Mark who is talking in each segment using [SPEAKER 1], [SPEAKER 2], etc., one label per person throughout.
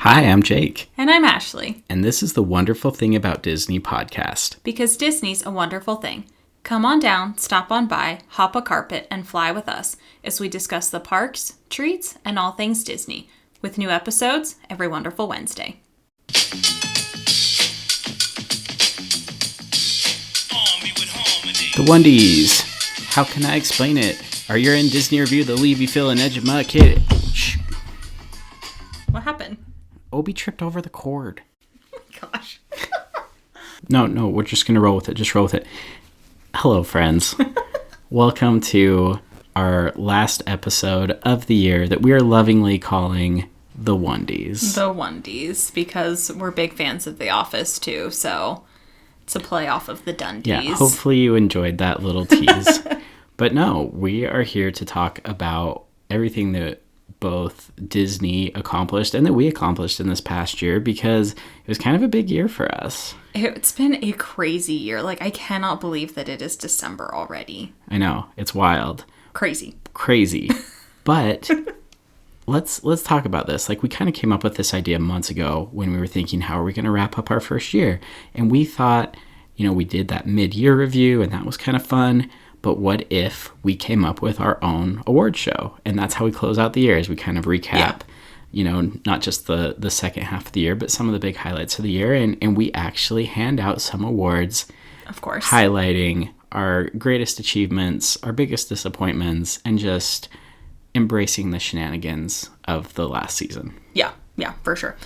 [SPEAKER 1] Hi, I'm Jake.
[SPEAKER 2] And I'm Ashley.
[SPEAKER 1] And this is the Wonderful Thing About Disney podcast.
[SPEAKER 2] Because Disney's a wonderful thing. Come on down, stop on by, hop a carpet, and fly with us as we discuss the parks, treats, and all things Disney, with new episodes every wonderful Wednesday.
[SPEAKER 1] The Wondies. How can I explain it? Are you in Disney Review? They'll leave you feeling edge of my kid.
[SPEAKER 2] What happened?
[SPEAKER 1] Obi tripped over the cord.
[SPEAKER 2] Oh my gosh.
[SPEAKER 1] No, we're just going to roll with it. Just roll with it. Hello, friends. Welcome to our last episode of the year that we are lovingly calling The Wondies.
[SPEAKER 2] The Wondies, because we're big fans of The Office, too, so it's a play off of the Dundies.
[SPEAKER 1] Yeah, hopefully you enjoyed that little tease. But no, we are here to talk about everything that both Disney accomplished and that we accomplished in this past year, because it was kind of a big year for us.
[SPEAKER 2] It's been a crazy year. Like, I cannot believe that it is December already.
[SPEAKER 1] I know, it's wild.
[SPEAKER 2] Crazy.
[SPEAKER 1] But let's talk about this. Like, we kind of came up with this idea months ago when we were thinking, how are we going to wrap up our first year? And we thought, we did that mid-year review and that was kind of fun. But what if we came up with our own award show? And that's how we close out the year, as we kind of recap, not just the second half of the year, but some of the big highlights of the year. And we actually hand out some awards,
[SPEAKER 2] of course,
[SPEAKER 1] highlighting our greatest achievements, our biggest disappointments, and just embracing the shenanigans of the last season.
[SPEAKER 2] Yeah, for sure.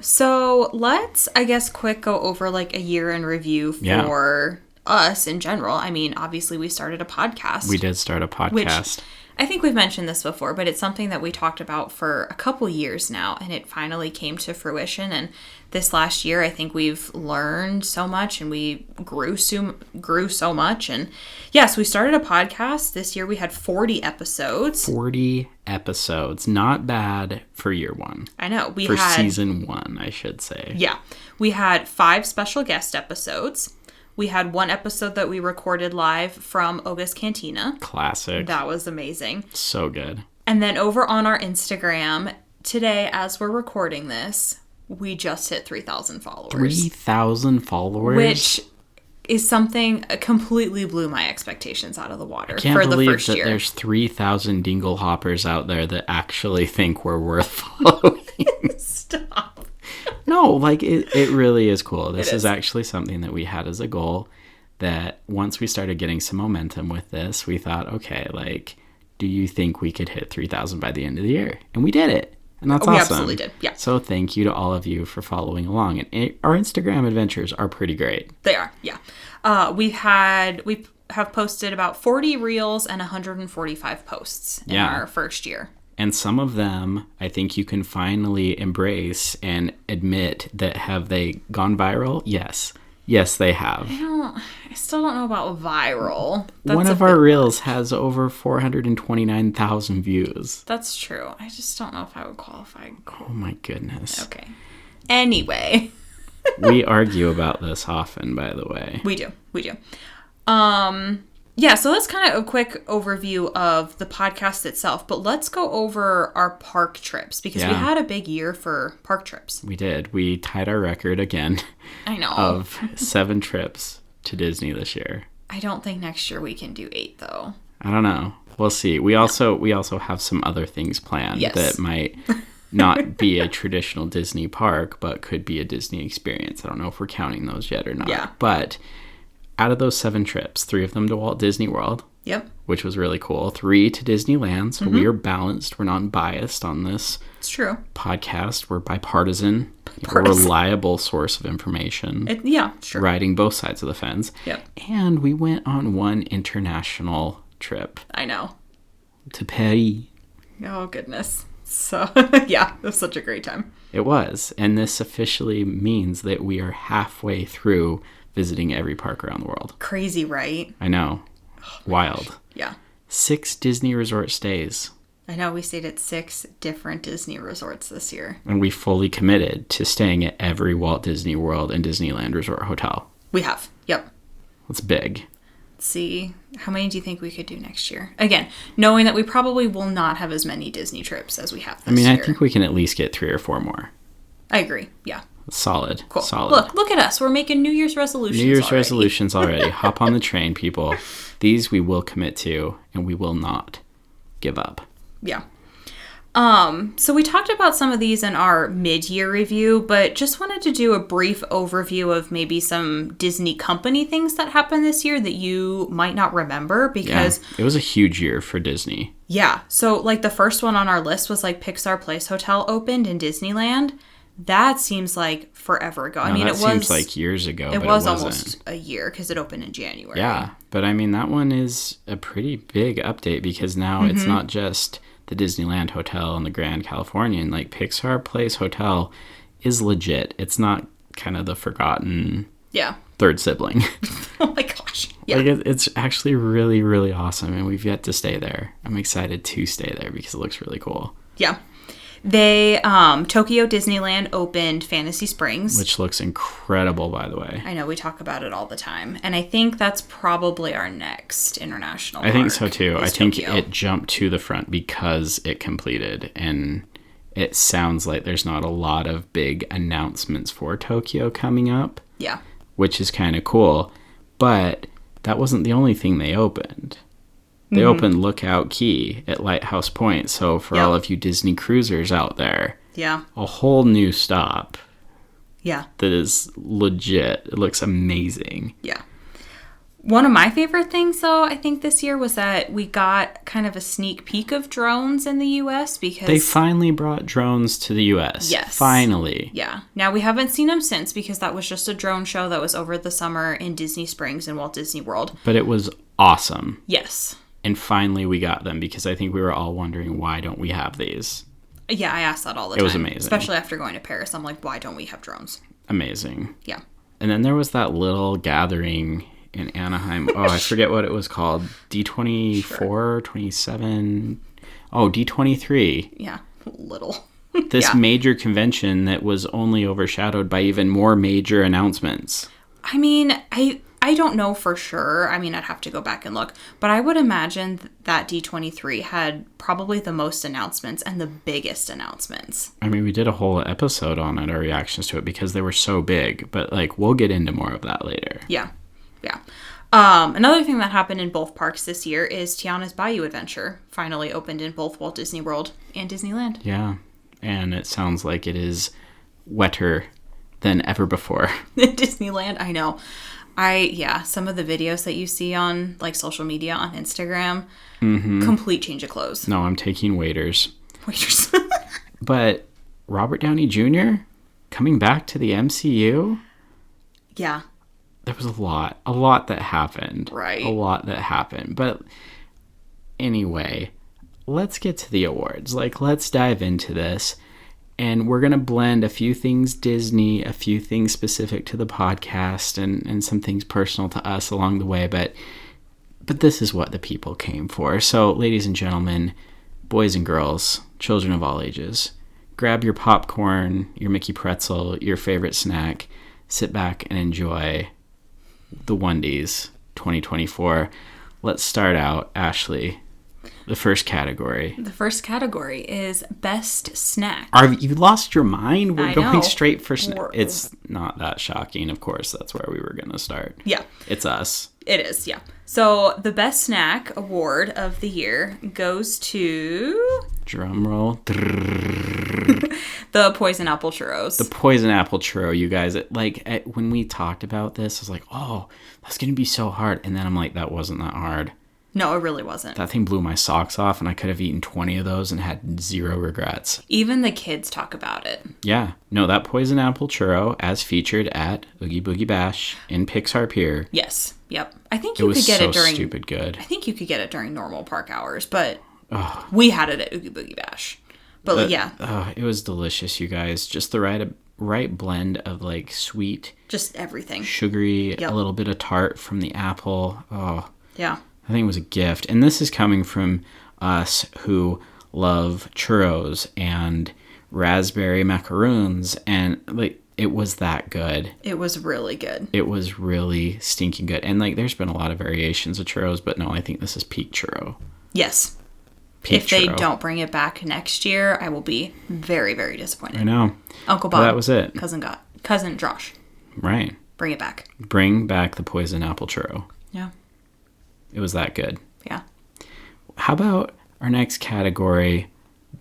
[SPEAKER 2] So let's, I guess, quick go over like a year in review for us in general. I mean, obviously we started a podcast.
[SPEAKER 1] We did start a podcast.
[SPEAKER 2] Which I think we've mentioned this before, but it's something that we talked about for a couple years now, and it finally came to fruition. And this last year, I think we've learned so much, and we grew so much. And yes, we started a podcast. This year we had 40 episodes.
[SPEAKER 1] 40 episodes. Not bad for year one.
[SPEAKER 2] I know.
[SPEAKER 1] For season one, I should say.
[SPEAKER 2] Yeah. We had 5 special guest episodes. We had 1 episode that we recorded live from Oga's Cantina.
[SPEAKER 1] Classic.
[SPEAKER 2] That was amazing.
[SPEAKER 1] So good.
[SPEAKER 2] And then over on our Instagram, today, as we're recording this, we just hit 3,000 followers.
[SPEAKER 1] 3,000 followers?
[SPEAKER 2] Which is something completely blew my expectations out of the water
[SPEAKER 1] for the first year.
[SPEAKER 2] I
[SPEAKER 1] can't believe that there's 3,000 Dinglehoppers out there that actually think we're worth following.
[SPEAKER 2] Stop.
[SPEAKER 1] No, like, it really is cool. This is actually something that we had as a goal, that once we started getting some momentum with this, we thought, okay, like, do you think we could hit 3,000 by the end of the year? And we did it. And that's awesome. We absolutely did, yeah. So thank you to all of you for following along. And our Instagram adventures are pretty great.
[SPEAKER 2] They are, yeah. We have posted about 40 reels and 145 posts in our first year.
[SPEAKER 1] And some of them, I think you can finally embrace and admit that have they gone viral? Yes. Yes, they have.
[SPEAKER 2] I still don't know about viral.
[SPEAKER 1] One of our reels has over 429,000 views.
[SPEAKER 2] That's true. I just don't know if I would qualify.
[SPEAKER 1] Oh my goodness.
[SPEAKER 2] Okay. Anyway.
[SPEAKER 1] We argue about this often, by the way.
[SPEAKER 2] We do. Yeah, so that's kind of a quick overview of the podcast itself, but let's go over our park trips, because we had a big year for park trips.
[SPEAKER 1] We did. We tied our record again.
[SPEAKER 2] I know.
[SPEAKER 1] Of 7 trips to Disney this year.
[SPEAKER 2] I don't think next year we can do 8, though.
[SPEAKER 1] I don't know. We'll see. We also have some other things planned that might not be a traditional Disney park, but could be a Disney experience. I don't know if we're counting those yet or not.
[SPEAKER 2] Yeah.
[SPEAKER 1] But out of those 7 trips, 3 of them to Walt Disney World.
[SPEAKER 2] Yep.
[SPEAKER 1] Which was really cool. 3 to Disneyland. So we are balanced. We're not biased on this.
[SPEAKER 2] It's true.
[SPEAKER 1] Podcast. We're bipartisan. A reliable source of information.
[SPEAKER 2] Sure.
[SPEAKER 1] Riding both sides of the fence.
[SPEAKER 2] Yep.
[SPEAKER 1] And we went on 1 international trip.
[SPEAKER 2] I know.
[SPEAKER 1] To Paris.
[SPEAKER 2] Oh, goodness. So, it was such a great time.
[SPEAKER 1] It was. And this officially means that we are halfway through visiting every park around the world.
[SPEAKER 2] Crazy, right?
[SPEAKER 1] I know. Wild.
[SPEAKER 2] Gosh. Yeah.
[SPEAKER 1] 6 Disney resort stays.
[SPEAKER 2] I know, we stayed at 6 different Disney resorts this year.
[SPEAKER 1] And we fully committed to staying at every Walt Disney World and Disneyland Resort hotel.
[SPEAKER 2] We have. Yep.
[SPEAKER 1] That's big.
[SPEAKER 2] Let's see. How many do you think we could do next year? Again, knowing that we probably will not have as many Disney trips as we have this year.
[SPEAKER 1] I think we can at least get 3 or 4 more.
[SPEAKER 2] I agree. Yeah.
[SPEAKER 1] Solid.
[SPEAKER 2] Cool.
[SPEAKER 1] Solid.
[SPEAKER 2] Look at us. We're making New Year's resolutions.
[SPEAKER 1] New Year's
[SPEAKER 2] already.
[SPEAKER 1] resolutions already. Hop on the train, people. These we will commit to, and we will not give up.
[SPEAKER 2] Yeah. So we talked about some of these in our mid-year review, but just wanted to do a brief overview of maybe some Disney company things that happened this year that you might not remember because...
[SPEAKER 1] Yeah, it was a huge year for Disney.
[SPEAKER 2] Yeah. So, like, the first one on our list was, like, Pixar Place Hotel opened in Disneyland. That seems like forever ago.
[SPEAKER 1] No, it seems like years ago,
[SPEAKER 2] it
[SPEAKER 1] but
[SPEAKER 2] was
[SPEAKER 1] it wasn't.
[SPEAKER 2] almost a year because it opened in January.
[SPEAKER 1] Yeah, but I mean, that one is a pretty big update because now it's not just the Disneyland Hotel and the Grand Californian. Like, Pixar Place Hotel is legit. It's not kind of the forgotten third sibling.
[SPEAKER 2] Oh my gosh. Yeah.
[SPEAKER 1] Like, it's actually really, really awesome, and we've yet to stay there. I'm excited to stay there because it looks really cool.
[SPEAKER 2] Yeah. They, Tokyo Disneyland opened Fantasy Springs.
[SPEAKER 1] Which looks incredible, by the way.
[SPEAKER 2] I know, we talk about it all the time. And I think that's probably our next international
[SPEAKER 1] I think so, too. I think
[SPEAKER 2] Tokyo.
[SPEAKER 1] it jumped to the front because it completed. And it sounds like there's not a lot of big announcements for Tokyo coming up.
[SPEAKER 2] Yeah.
[SPEAKER 1] Which is kind of cool. But that wasn't the only thing they opened. They opened Lookout Key at Lighthouse Point. So for all of you Disney cruisers out there, a whole new stop.
[SPEAKER 2] Yeah.
[SPEAKER 1] That is legit. It looks amazing.
[SPEAKER 2] Yeah. One of my favorite things, though, I think this year was that we got kind of a sneak peek of drones in the U.S. because...
[SPEAKER 1] They finally brought drones to the U.S.
[SPEAKER 2] Yes.
[SPEAKER 1] Finally.
[SPEAKER 2] Yeah. Now, we haven't seen them since because that was just a drone show that was over the summer in Disney Springs and Walt Disney World.
[SPEAKER 1] But it was awesome.
[SPEAKER 2] Yes.
[SPEAKER 1] And finally we got them because I think we were all wondering, why don't we have these?
[SPEAKER 2] Yeah, I asked that all the time.
[SPEAKER 1] It was amazing.
[SPEAKER 2] Especially after going to Paris. I'm like, why don't we have drones?
[SPEAKER 1] Amazing.
[SPEAKER 2] Yeah.
[SPEAKER 1] And then there was that little gathering in Anaheim. Oh, I forget what it was called. D24, 27. Oh, D23.
[SPEAKER 2] Yeah, little.
[SPEAKER 1] This major convention that was only overshadowed by even more major announcements.
[SPEAKER 2] I mean, I don't know for sure. I mean, I'd have to go back and look. But I would imagine that D23 had probably the most announcements and the biggest announcements.
[SPEAKER 1] I mean, we did a whole episode on it, our reactions to it, because they were so big. But, like, we'll get into more of that later.
[SPEAKER 2] Yeah. Yeah. Another thing that happened in both parks this year is Tiana's Bayou Adventure finally opened in both Walt Disney World and Disneyland.
[SPEAKER 1] Yeah. And it sounds like it is wetter than ever before.
[SPEAKER 2] Disneyland, I know. Some of the videos that you see on, like, social media, on Instagram, complete change of clothes.
[SPEAKER 1] No, I'm taking waiters. But Robert Downey Jr. coming back to the MCU?
[SPEAKER 2] Yeah.
[SPEAKER 1] There was a lot that happened.
[SPEAKER 2] Right.
[SPEAKER 1] A lot that happened. But anyway, let's get to the awards. Like, let's dive into this. And we're going to blend a few things Disney, a few things specific to the podcast, and some things personal to us along the way. But this is what the people came for. So, ladies and gentlemen, boys and girls, children of all ages, grab your popcorn, your Mickey pretzel, your favorite snack, sit back and enjoy the Wondies 2024. Let's start out, Ashley. The first category.
[SPEAKER 2] The first category is Best Snack.
[SPEAKER 1] You lost your mind? We're going
[SPEAKER 2] know.
[SPEAKER 1] straight for snack. It's not that shocking, of course. That's where we were going to start.
[SPEAKER 2] Yeah.
[SPEAKER 1] It's us.
[SPEAKER 2] It is, yeah. So the Best Snack award of the year goes to...
[SPEAKER 1] Drum roll.
[SPEAKER 2] The Poison Apple Churros.
[SPEAKER 1] The Poison Apple Churro, you guys. When we talked about this, I was like, oh, that's going to be so hard. And then I'm like, that wasn't that hard.
[SPEAKER 2] No, it really wasn't.
[SPEAKER 1] That thing blew my socks off, and I could have eaten 20 of those and had zero regrets.
[SPEAKER 2] Even the kids talk about it.
[SPEAKER 1] Yeah. No, that Poison Apple Churro, as featured at Oogie Boogie Bash in Pixar Pier.
[SPEAKER 2] Yes. Yep. I think you could get it during...
[SPEAKER 1] It was so stupid good.
[SPEAKER 2] I think you could get it during normal park hours, but we had it at Oogie Boogie Bash. But yeah.
[SPEAKER 1] It was delicious, you guys. Just the right blend of, like, sweet.
[SPEAKER 2] Just everything.
[SPEAKER 1] Sugary, a little bit of tart from the apple. Oh.
[SPEAKER 2] Yeah.
[SPEAKER 1] I think it was a gift. And this is coming from us who love churros and raspberry macaroons. And, like, it was that good.
[SPEAKER 2] It was really good.
[SPEAKER 1] It was really stinking good. And, like, there's been a lot of variations of churros, but no, I think this is peak churro.
[SPEAKER 2] Yes.
[SPEAKER 1] Peak
[SPEAKER 2] if they
[SPEAKER 1] churro.
[SPEAKER 2] don't bring it back next year, I will be very, very disappointed.
[SPEAKER 1] I know.
[SPEAKER 2] Uncle Bob.
[SPEAKER 1] Well, that was it.
[SPEAKER 2] Cousin Josh.
[SPEAKER 1] Right.
[SPEAKER 2] Bring it back.
[SPEAKER 1] Bring back the poison apple churro.
[SPEAKER 2] Yeah.
[SPEAKER 1] It was that good.
[SPEAKER 2] Yeah.
[SPEAKER 1] How about our next category,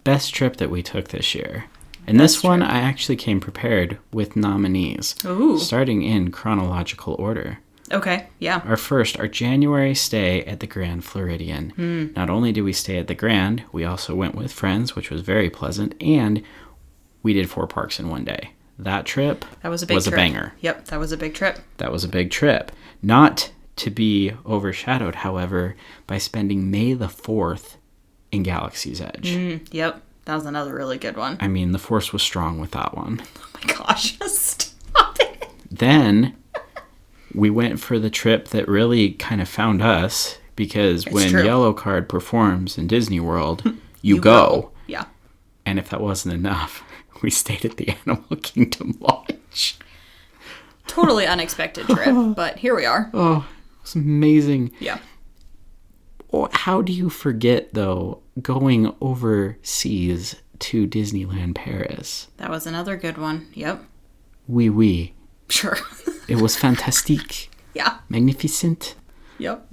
[SPEAKER 1] best trip that we took this year? And this one, I actually came prepared with nominees.
[SPEAKER 2] Ooh.
[SPEAKER 1] Starting in chronological order.
[SPEAKER 2] Okay, yeah.
[SPEAKER 1] Our January stay at the Grand Floridian. Not only did we stay at the Grand, we also went with friends, which was very pleasant, and we did 4 parks in one day. That trip
[SPEAKER 2] was a
[SPEAKER 1] banger.
[SPEAKER 2] Yep, that was a big trip.
[SPEAKER 1] That was a big trip. Not to be overshadowed, however, by spending May the 4th in Galaxy's Edge.
[SPEAKER 2] Yep, that was another really good one.
[SPEAKER 1] I mean, the force was strong with that one.
[SPEAKER 2] Oh my gosh, stop it.
[SPEAKER 1] Then we went for the trip that really kind of found us, because when Yellow Card performs in Disney World, you go.
[SPEAKER 2] Yeah.
[SPEAKER 1] And if that wasn't enough, we stayed at the Animal Kingdom Lodge.
[SPEAKER 2] Totally unexpected trip, but here we are.
[SPEAKER 1] Oh, it was amazing.
[SPEAKER 2] Yeah.
[SPEAKER 1] Oh, how do you forget, though, going overseas to Disneyland Paris?
[SPEAKER 2] That was another good one. Yep.
[SPEAKER 1] Oui, oui.
[SPEAKER 2] Sure.
[SPEAKER 1] It was fantastique.
[SPEAKER 2] Yeah.
[SPEAKER 1] Magnificent.
[SPEAKER 2] Yep.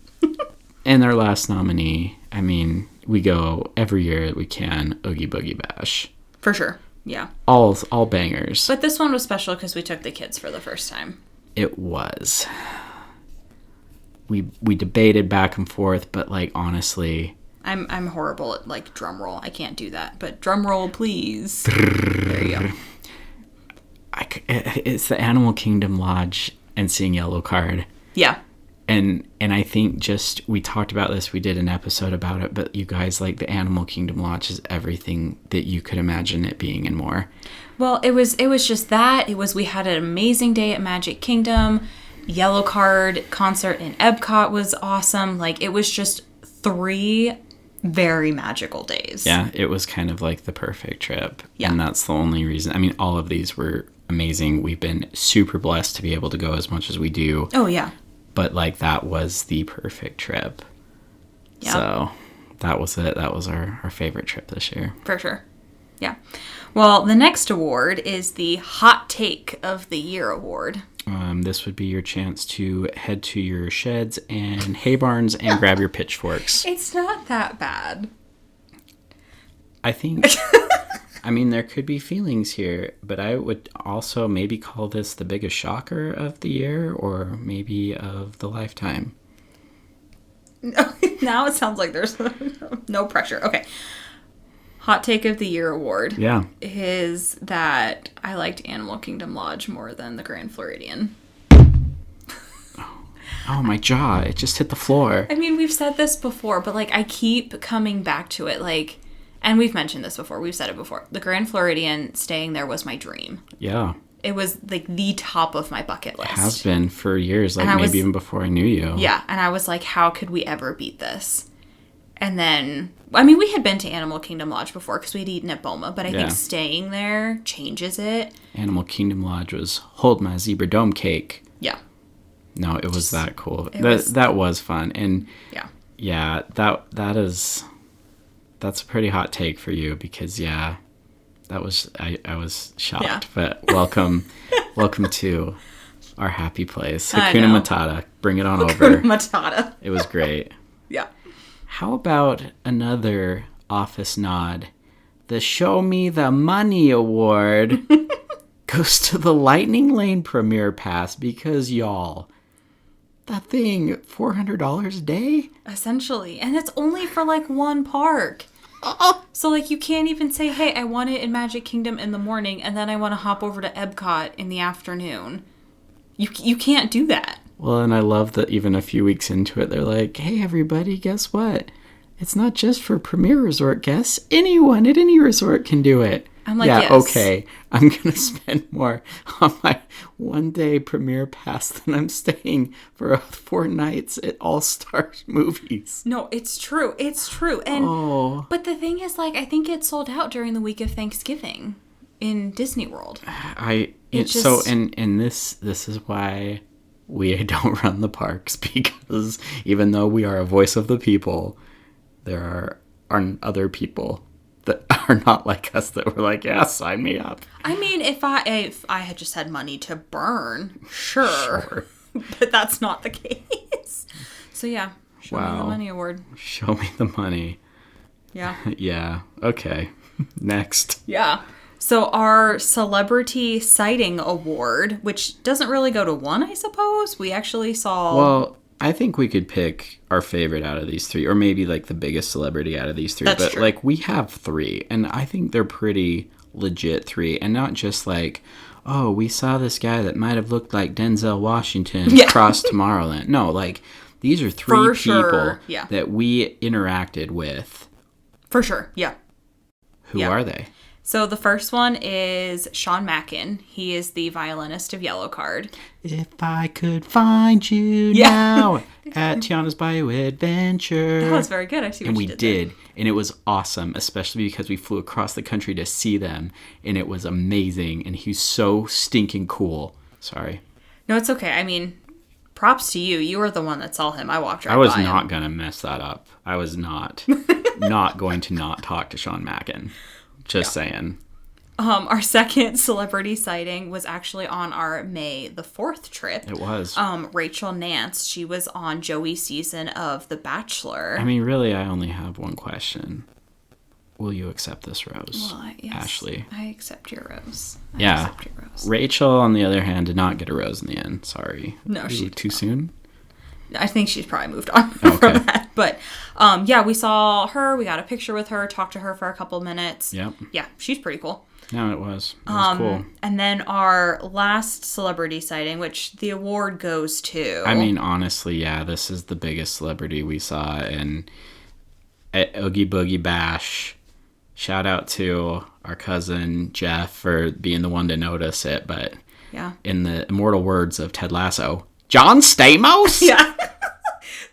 [SPEAKER 1] And our last nominee, I mean, we go every year that we can, Oogie Boogie Bash.
[SPEAKER 2] For sure. Yeah.
[SPEAKER 1] All bangers.
[SPEAKER 2] But this one was special because we took the kids for the first time.
[SPEAKER 1] It was. We debated back and forth, but like honestly,
[SPEAKER 2] I'm horrible at like drum roll. I can't do that. But drum roll, please. There you go.
[SPEAKER 1] It's the Animal Kingdom Lodge and seeing Yellow Card.
[SPEAKER 2] Yeah.
[SPEAKER 1] And I think we talked about this, we did an episode about it, but you guys, like, the Animal Kingdom Lodge is everything that you could imagine it being and more.
[SPEAKER 2] Well, it was just that. We had an amazing day at Magic Kingdom. Yellow Card concert in Epcot was awesome. Like, it was just 3 very magical days.
[SPEAKER 1] Yeah, it was kind of like the perfect trip.
[SPEAKER 2] Yeah.
[SPEAKER 1] And that's the only reason. I mean, all of these were amazing. We've been super blessed to be able to go as much as we do.
[SPEAKER 2] Oh, yeah.
[SPEAKER 1] But, like, that was the perfect trip.
[SPEAKER 2] Yeah.
[SPEAKER 1] So, that was it. That was our favorite trip this year.
[SPEAKER 2] For sure. Yeah. Well, the next award is the Hot Take of the Year award.
[SPEAKER 1] This would be your chance to head to your sheds and hay barns and grab your pitchforks.
[SPEAKER 2] It's not that bad.
[SPEAKER 1] I think... I mean, there could be feelings here, but I would also maybe call this the biggest shocker of the year, or maybe of the lifetime.
[SPEAKER 2] Now it sounds like there's no pressure. Okay. Hot Take of the Year award.
[SPEAKER 1] Yeah.
[SPEAKER 2] Is that I liked Animal Kingdom Lodge more than the Grand Floridian.
[SPEAKER 1] Oh, my jaw. It just hit the floor.
[SPEAKER 2] I mean, we've said this before, but like I keep coming back to it. Like, and we've mentioned this before. We've said it before. The Grand Floridian, staying there was my dream.
[SPEAKER 1] Yeah.
[SPEAKER 2] It was like the top of my bucket list.
[SPEAKER 1] It has been for years, like maybe even before I knew you.
[SPEAKER 2] Yeah, and I was like, how could we ever beat this? And then, I mean, we had been to Animal Kingdom Lodge before because we'd eaten at Boma, but I think staying there changes it. Animal
[SPEAKER 1] Kingdom Lodge was hold my zebra dome cake.
[SPEAKER 2] Yeah.
[SPEAKER 1] No, it was that cool. That was fun. And yeah, that's a pretty hot take for you because that was I was shocked. Yeah. But welcome to our happy place. Hakuna Matata. Bring it on over.
[SPEAKER 2] Hakuna Matata.
[SPEAKER 1] It was great.
[SPEAKER 2] Yeah.
[SPEAKER 1] How about another office nod? The Show Me the Money Award goes to the Lightning Lane Premier Pass because, y'all, that thing, $400 a day?
[SPEAKER 2] Essentially. And it's only for, like, one park. So, like, you can't even say, hey, I want it in Magic Kingdom in the morning, and then I want to hop over to Epcot in the afternoon. You can't do that.
[SPEAKER 1] Well, and I love that even a few weeks into it, they're like, hey, everybody, guess what? It's not just for Premier Resort guests. Anyone at any resort can do it.
[SPEAKER 2] I'm like,
[SPEAKER 1] yes. Okay, I'm going to spend more on my one-day Premier Pass than I'm staying for 4 nights at All-Star Movies.
[SPEAKER 2] No, it's true. It's true. And But the thing is, like, I think it sold out during the week of Thanksgiving in Disney World.
[SPEAKER 1] So this is why we don't run the parks, because even though we are a voice of the people, there are are other people that are not like us that were like, yeah, sign me up.
[SPEAKER 2] I mean, if I had just had money to burn, sure. But that's not the case. So yeah, show me the money award.
[SPEAKER 1] Show me the money.
[SPEAKER 2] Yeah.
[SPEAKER 1] Yeah. Okay. Next.
[SPEAKER 2] Yeah. So our celebrity sighting award, which doesn't really go to one, I suppose. We actually saw.
[SPEAKER 1] Well, I think we could pick our favorite out of these three, or maybe like the biggest celebrity out of these three.
[SPEAKER 2] That's
[SPEAKER 1] but
[SPEAKER 2] true.
[SPEAKER 1] like we have three, and I think they're pretty legit three, and not just like, oh, we saw this guy that might have looked like Denzel Washington cross Tomorrowland. No, like these are three people that we interacted with.
[SPEAKER 2] For sure, yeah.
[SPEAKER 1] Who are they?
[SPEAKER 2] So the first one is Sean Mackin. He is the violinist of Yellowcard.
[SPEAKER 1] If I could find you now at Tiana's Bayou Adventure.
[SPEAKER 2] That was very good. I see what you did.
[SPEAKER 1] And we did. And it was awesome, especially because we flew across the country to see them. And it was amazing. And he's so stinking cool. Sorry.
[SPEAKER 2] No, it's okay. I mean, props to you. You were the one that saw him. I walked right by
[SPEAKER 1] him. I was
[SPEAKER 2] him.
[SPEAKER 1] not going to mess that up. I was not going to not talk to Sean Mackin. Just saying.
[SPEAKER 2] Our second celebrity sighting was actually on our May the 4th trip.
[SPEAKER 1] It was.
[SPEAKER 2] Rachel Nance. She was on Joey's season of The Bachelor.
[SPEAKER 1] I mean, really, I only have one question. Will you accept this rose,
[SPEAKER 2] yes,
[SPEAKER 1] Ashley?
[SPEAKER 2] I accept your rose.
[SPEAKER 1] I accept your rose. Rachel, on the other hand, did not get a rose in the end. Sorry.
[SPEAKER 2] No, she
[SPEAKER 1] too soon?
[SPEAKER 2] I think she's probably moved on from that. But, we saw her. We got a picture with her, talked to her for a couple minutes.
[SPEAKER 1] Yep.
[SPEAKER 2] Yeah, she's pretty cool.
[SPEAKER 1] No, it was. It was cool.
[SPEAKER 2] And then our last celebrity sighting, which the award goes to...
[SPEAKER 1] I mean, honestly, yeah, this is the biggest celebrity we saw. And at Oogie Boogie Bash, shout out to our cousin Jeff for being the one to notice it. But in the immortal words of Ted Lasso... John Stamos?
[SPEAKER 2] Yeah.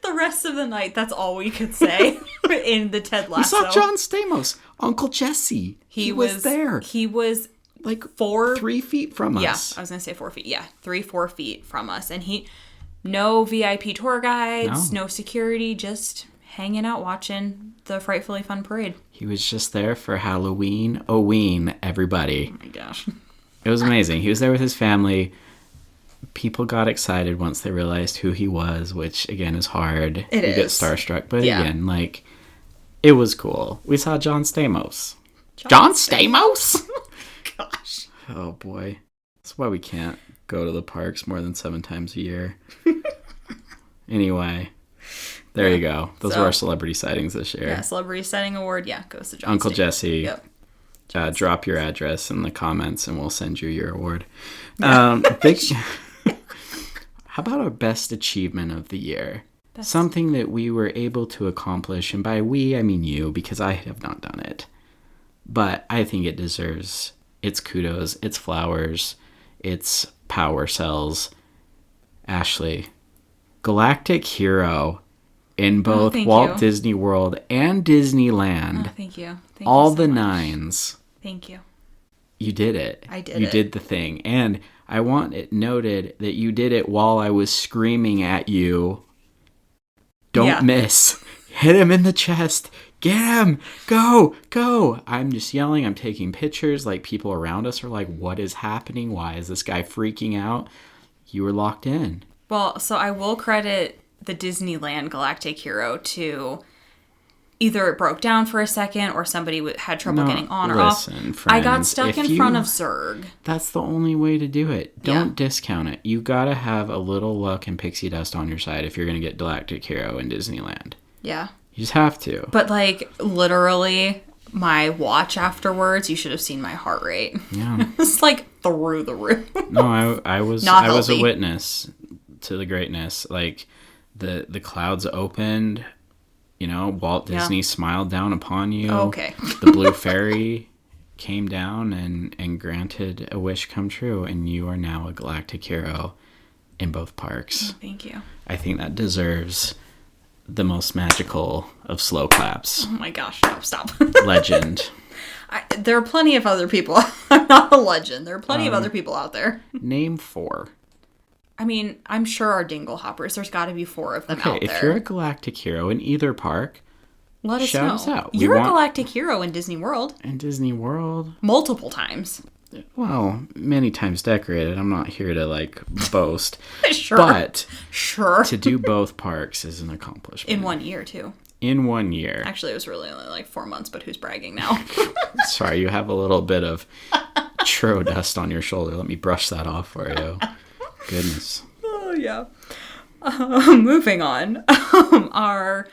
[SPEAKER 2] The rest of the night, that's all we could say in the Ted Lasso.
[SPEAKER 1] We saw John Stamos, Uncle Jesse. He was there.
[SPEAKER 2] He was
[SPEAKER 1] like
[SPEAKER 2] 3
[SPEAKER 1] feet from us.
[SPEAKER 2] Yeah, I was going to say 4 feet. Yeah, 4 feet from us. And no VIP tour guides, no security, just hanging out watching the Frightfully Fun parade.
[SPEAKER 1] He was just there for Halloween. Oh-ween, everybody.
[SPEAKER 2] Oh my gosh.
[SPEAKER 1] It was amazing. He was there with his family. People got excited once they realized who he was, which again is hard. You get starstruck, but again, like, it was cool. We saw John Stamos. John Stamos?
[SPEAKER 2] Gosh.
[SPEAKER 1] Oh boy. That's why we can't go to the parks more than 7 times a year. Anyway, there you go. Those were our celebrity sightings this year.
[SPEAKER 2] Yeah, celebrity sighting award, goes to John
[SPEAKER 1] Uncle
[SPEAKER 2] Stamos.
[SPEAKER 1] Jesse. Yep. Drop your address in the comments and we'll send you your award. How about our best achievement of the year? Something that we were able to accomplish, and by we, I mean you, because I have not done it. But I think it deserves its kudos, its flowers, its power cells. Ashley, Galactic Hero in both Walt Disney World and Disneyland.
[SPEAKER 2] Oh, thank you.
[SPEAKER 1] All the 9s.
[SPEAKER 2] Thank you.
[SPEAKER 1] You did it.
[SPEAKER 2] I did it.
[SPEAKER 1] You did the thing. And I want it noted that you did it while I was screaming at you. Don't miss. Hit him in the chest. Get him. Go. Go. I'm just yelling. I'm taking pictures. Like, people around us are like, what is happening? Why is this guy freaking out? You were locked in. Well,
[SPEAKER 2] so I will credit the Disneyland Galactic Hero to... either it broke down for a second or somebody had trouble getting on or off.
[SPEAKER 1] Friends,
[SPEAKER 2] I got stuck in front of Zurg.
[SPEAKER 1] That's the only way to do it. Don't discount it. You gotta have a little luck and pixie dust on your side if you're gonna get Galactic Hero in Disneyland.
[SPEAKER 2] Yeah.
[SPEAKER 1] You just have to.
[SPEAKER 2] But like, literally, my watch afterwards, you should have seen my heart rate.
[SPEAKER 1] Yeah.
[SPEAKER 2] It's like through the roof.
[SPEAKER 1] No, I was a witness to the greatness. Like, the clouds opened. You know, Walt Disney smiled down upon you.
[SPEAKER 2] Oh, okay.
[SPEAKER 1] The Blue Fairy came down and granted a wish come true. And you are now a Galactic Hero in both parks.
[SPEAKER 2] Oh, thank you.
[SPEAKER 1] I think that deserves the most magical of slow claps.
[SPEAKER 2] Oh my gosh, no, stop.
[SPEAKER 1] Legend.
[SPEAKER 2] There are plenty of other people. I'm not a legend. There are plenty of other people out there.
[SPEAKER 1] Name 4.
[SPEAKER 2] I mean, I'm sure our Dinglehoppers, there's got to be 4 of them out there.
[SPEAKER 1] If you're a Galactic Hero in either park,
[SPEAKER 2] Let us
[SPEAKER 1] shout
[SPEAKER 2] know.
[SPEAKER 1] us out.
[SPEAKER 2] You're a galactic hero in Disney World.
[SPEAKER 1] In Disney World?
[SPEAKER 2] Multiple times.
[SPEAKER 1] Well, many times decorated. I'm not here to, like, boast.
[SPEAKER 2] Sure.
[SPEAKER 1] But
[SPEAKER 2] sure.
[SPEAKER 1] to do both parks is an accomplishment.
[SPEAKER 2] In 1 year, too.
[SPEAKER 1] In 1 year.
[SPEAKER 2] Actually, it was really only like 4 months, but who's bragging now?
[SPEAKER 1] Sorry, you have a little bit of churro dust on your shoulder. Let me brush that off for you. Goodness.
[SPEAKER 2] Oh, yeah. Moving on. Our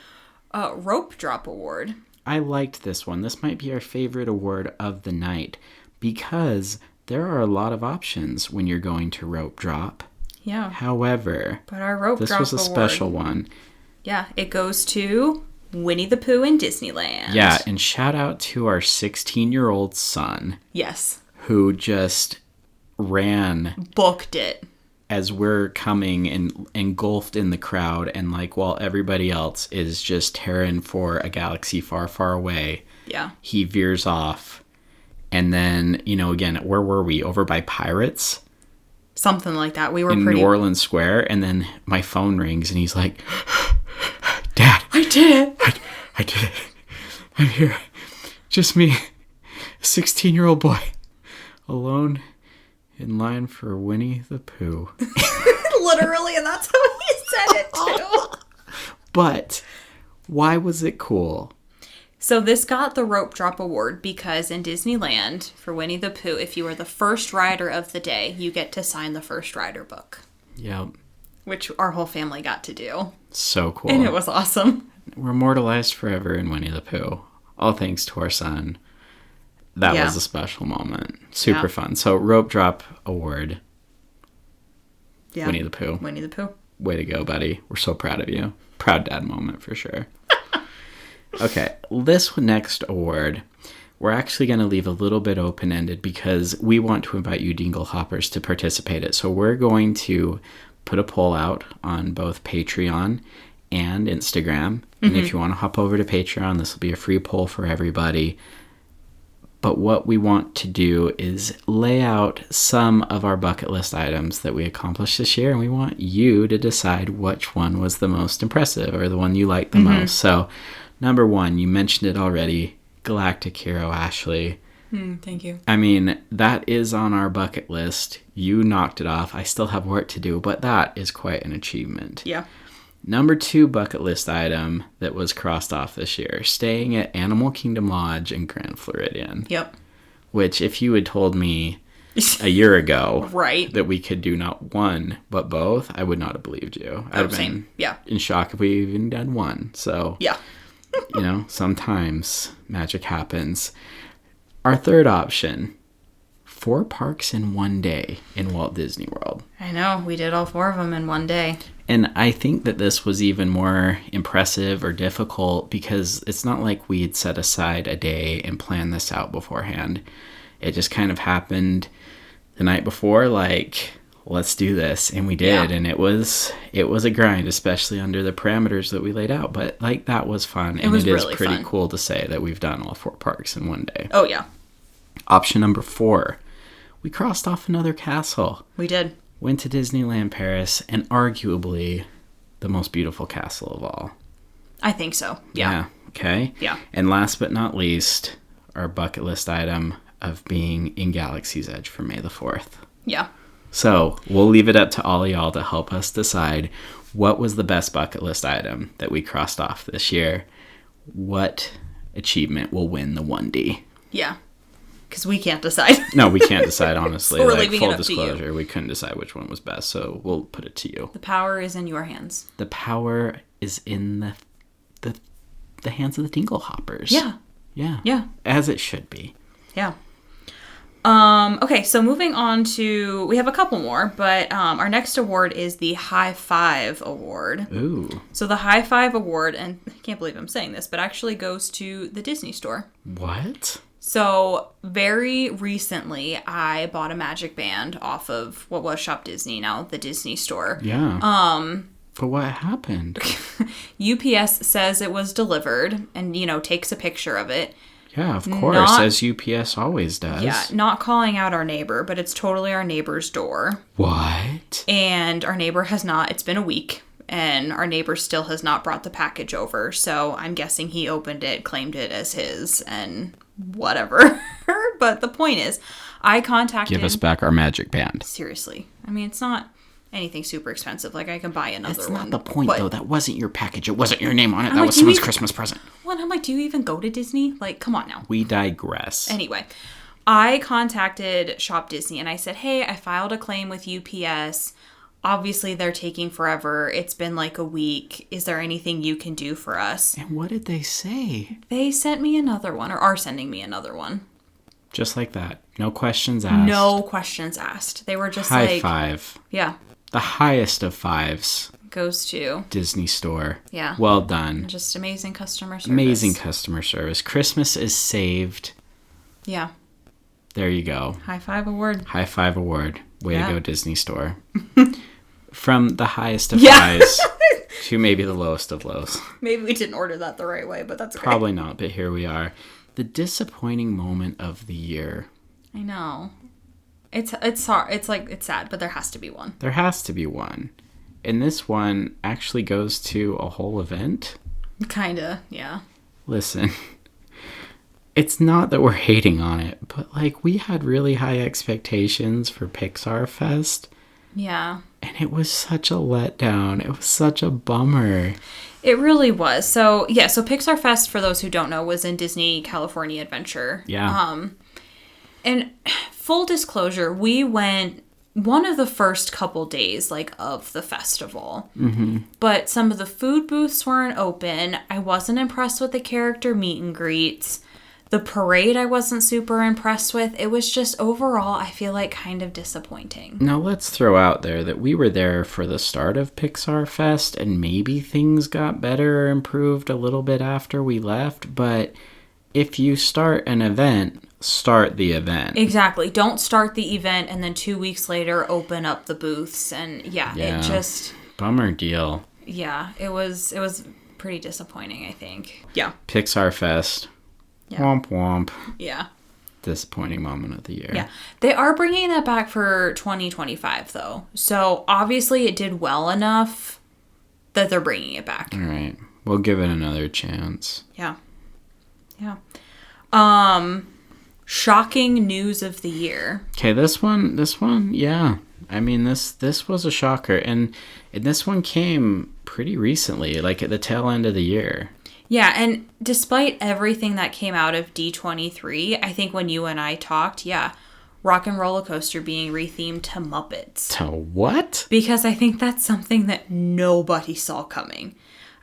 [SPEAKER 2] rope drop award.
[SPEAKER 1] I liked this one. This might be our favorite award of the night because there are a lot of options when you're going to rope drop.
[SPEAKER 2] Yeah.
[SPEAKER 1] However,
[SPEAKER 2] but our rope drop
[SPEAKER 1] this was a special one.
[SPEAKER 2] Yeah, it goes to Winnie the Pooh in Disneyland.
[SPEAKER 1] Yeah, and shout out to our 16-year-old son.
[SPEAKER 2] Yes.
[SPEAKER 1] Who just ran.
[SPEAKER 2] Booked it.
[SPEAKER 1] As we're coming and engulfed in the crowd, and like while everybody else is just tearing for a galaxy far, far away.
[SPEAKER 2] Yeah.
[SPEAKER 1] He veers off. And then, you know, again, where were we? Over by Pirates?
[SPEAKER 2] Something like that. We were
[SPEAKER 1] in New Orleans Square. And then my phone rings and he's like, Dad.
[SPEAKER 2] I did it.
[SPEAKER 1] I did it. I'm here. Just me. A 16-year-old boy. Alone. In line for Winnie the Pooh.
[SPEAKER 2] Literally, and that's how he said it too.
[SPEAKER 1] But why was it cool?
[SPEAKER 2] So this got the rope drop award because in Disneyland, for Winnie the Pooh, if you are the first rider of the day, you get to sign the first rider book.
[SPEAKER 1] Yep.
[SPEAKER 2] Which our whole family got to do.
[SPEAKER 1] So cool.
[SPEAKER 2] And it was awesome.
[SPEAKER 1] We're immortalized forever in Winnie the Pooh. All thanks to our son. That was a special moment. Super fun. So, rope drop award. Yeah. Winnie the Pooh.
[SPEAKER 2] Winnie the Pooh.
[SPEAKER 1] Way to go, buddy. We're so proud of you. Proud dad moment for sure. Okay, this next award, we're actually going to leave a little bit open-ended because we want to invite you Dinglehoppers to participate in it. So we're going to put a poll out on both Patreon and Instagram. And if you want to hop over to Patreon, this will be a free poll for everybody. But what we want to do is lay out some of our bucket list items that we accomplished this year, and we want you to decide which one was the most impressive or the one you liked the most. So, number one, you mentioned it already, Galactic Hero Ashley.
[SPEAKER 2] Thank you.
[SPEAKER 1] I mean, that is on our bucket list. You knocked it off. I still have work to do, but that is quite an achievement.
[SPEAKER 2] Yeah.
[SPEAKER 1] Number two bucket list item that was crossed off this year, staying at Animal Kingdom Lodge in Grand Floridian.
[SPEAKER 2] Yep.
[SPEAKER 1] Which, if you had told me a year ago
[SPEAKER 2] right.
[SPEAKER 1] that we could do not one, but both, I would not have believed you. I'd have been in shock if we even done one. So, you know, sometimes magic happens. Our third option, 4 parks in one day in Walt Disney World.
[SPEAKER 2] I know. We did all 4 of them in one day.
[SPEAKER 1] And I think that this was even more impressive or difficult because it's not like we had set aside a day and planned this out beforehand. It just kind of happened the night before, like, let's do this. And we did. And it was a grind, especially under the parameters that we laid out. But, like, that was fun. And it is pretty cool to say that we've done all 4 parks in one day.
[SPEAKER 2] Oh, yeah.
[SPEAKER 1] Option number 4. We crossed off another castle.
[SPEAKER 2] We did.
[SPEAKER 1] Went to Disneyland Paris, and arguably the most beautiful castle of all.
[SPEAKER 2] I think so. Yeah.
[SPEAKER 1] Okay.
[SPEAKER 2] Yeah.
[SPEAKER 1] And last but not least, our bucket list item of being in Galaxy's Edge for May the 4th.
[SPEAKER 2] Yeah.
[SPEAKER 1] So we'll leave it up to all of y'all to help us decide what was the best bucket list item that we crossed off this year. What achievement will win the Wondie?
[SPEAKER 2] Yeah. Because we can't decide.
[SPEAKER 1] No, we can't decide, honestly.
[SPEAKER 2] So we're
[SPEAKER 1] like,
[SPEAKER 2] leaving
[SPEAKER 1] full
[SPEAKER 2] it up
[SPEAKER 1] disclosure,
[SPEAKER 2] to you.
[SPEAKER 1] We couldn't decide which one was best, so we'll put it to you.
[SPEAKER 2] The power is in your hands.
[SPEAKER 1] The power is in the hands of the Dinglehoppers.
[SPEAKER 2] Yeah.
[SPEAKER 1] Yeah.
[SPEAKER 2] Yeah.
[SPEAKER 1] As it should be.
[SPEAKER 2] Yeah. Okay, so moving on to, we have a couple more, but our next award is the High Five Award.
[SPEAKER 1] Ooh.
[SPEAKER 2] So the High Five Award, and I can't believe I'm saying this, but actually goes to the Disney Store.
[SPEAKER 1] What?
[SPEAKER 2] So very recently, I bought a magic band off of what was Shop Disney, now the Disney Store.
[SPEAKER 1] Yeah. But what happened?
[SPEAKER 2] UPS says it was delivered and, you know, takes a picture of it.
[SPEAKER 1] Yeah, of course, as UPS always does.
[SPEAKER 2] Yeah, not calling out our neighbor, but it's totally our neighbor's door.
[SPEAKER 1] What?
[SPEAKER 2] And our neighbor has not, it's been a week, and our neighbor still has not brought the package over. So I'm guessing he opened it, claimed it as his, and whatever. But the point is, I contacted...
[SPEAKER 1] Give us back our magic band.
[SPEAKER 2] Seriously. I mean, it's not anything super expensive. Like, I can buy another
[SPEAKER 1] That's
[SPEAKER 2] one.
[SPEAKER 1] not the point, though. That wasn't your package. It wasn't your name on it.
[SPEAKER 2] I'm
[SPEAKER 1] That
[SPEAKER 2] like,
[SPEAKER 1] was someone's Christmas present.
[SPEAKER 2] Well, I'm like, do you even go to Disney? Like, come on now.
[SPEAKER 1] We digress.
[SPEAKER 2] Anyway, I contacted Shop Disney and I said, hey, I filed a claim with UPS. Obviously, they're taking forever. It's been like a week. Is there anything you can do for us?
[SPEAKER 1] And what did they say?
[SPEAKER 2] They sent me another one, or are sending me another one.
[SPEAKER 1] Just like that. No questions asked.
[SPEAKER 2] No questions asked. They were just
[SPEAKER 1] High five.
[SPEAKER 2] Yeah.
[SPEAKER 1] The highest of fives.
[SPEAKER 2] Goes to
[SPEAKER 1] Disney store.
[SPEAKER 2] Yeah.
[SPEAKER 1] Well done.
[SPEAKER 2] Just amazing customer service.
[SPEAKER 1] Amazing customer service. Christmas is saved.
[SPEAKER 2] Yeah.
[SPEAKER 1] There you go.
[SPEAKER 2] High five award.
[SPEAKER 1] High five award. Way to go, Disney store. From the highest of
[SPEAKER 2] Yeah.
[SPEAKER 1] highs to maybe the lowest of lows.
[SPEAKER 2] Maybe we didn't order that the right way, but that's okay.
[SPEAKER 1] Probably not, but here we are. The disappointing moment of the year.
[SPEAKER 2] I know. It's hard. It's like, it's sad, but there has to be one.
[SPEAKER 1] There has to be one. And this one actually goes to a whole event.
[SPEAKER 2] Kinda, yeah.
[SPEAKER 1] Listen, it's not that we're hating on it, but like we had really high expectations for Pixar Fest.
[SPEAKER 2] Yeah.
[SPEAKER 1] And it was such a letdown. It was such a bummer.
[SPEAKER 2] It really was. So, yeah, so Pixar Fest, for those who don't know, was in Disney California Adventure.
[SPEAKER 1] Yeah.
[SPEAKER 2] And full disclosure, we went one of the first couple days, like, of the festival. Mm-hmm. But some of the food booths weren't open. I wasn't impressed with the character meet and greets. The parade I wasn't super impressed with. It was just overall, I feel like, kind of disappointing.
[SPEAKER 1] Now let's throw out there that we were there for the start of Pixar Fest and maybe things got better or improved a little bit after we left. But if you start an event, start the event.
[SPEAKER 2] Exactly. Don't start the event and then 2 weeks later open up the booths. And it just...
[SPEAKER 1] Bummer deal.
[SPEAKER 2] Yeah, it was pretty disappointing, I think. Yeah.
[SPEAKER 1] Pixar Fest. Yeah. Womp womp.
[SPEAKER 2] Yeah.
[SPEAKER 1] Disappointing moment of the year.
[SPEAKER 2] Yeah. They are bringing that back for 2025, though. So, obviously, it did well enough that they're bringing it back.
[SPEAKER 1] All right. We'll give it another chance.
[SPEAKER 2] Yeah. Yeah. Shocking news of the year.
[SPEAKER 1] Okay, this one, yeah. I mean, this was a shocker. And this one came pretty recently, like at the tail end of the year.
[SPEAKER 2] Yeah, and despite everything that came out of D23, I think when you and I talked, Rock and Roller Coaster being rethemed to Muppets.
[SPEAKER 1] To what?
[SPEAKER 2] Because I think that's something that nobody saw coming.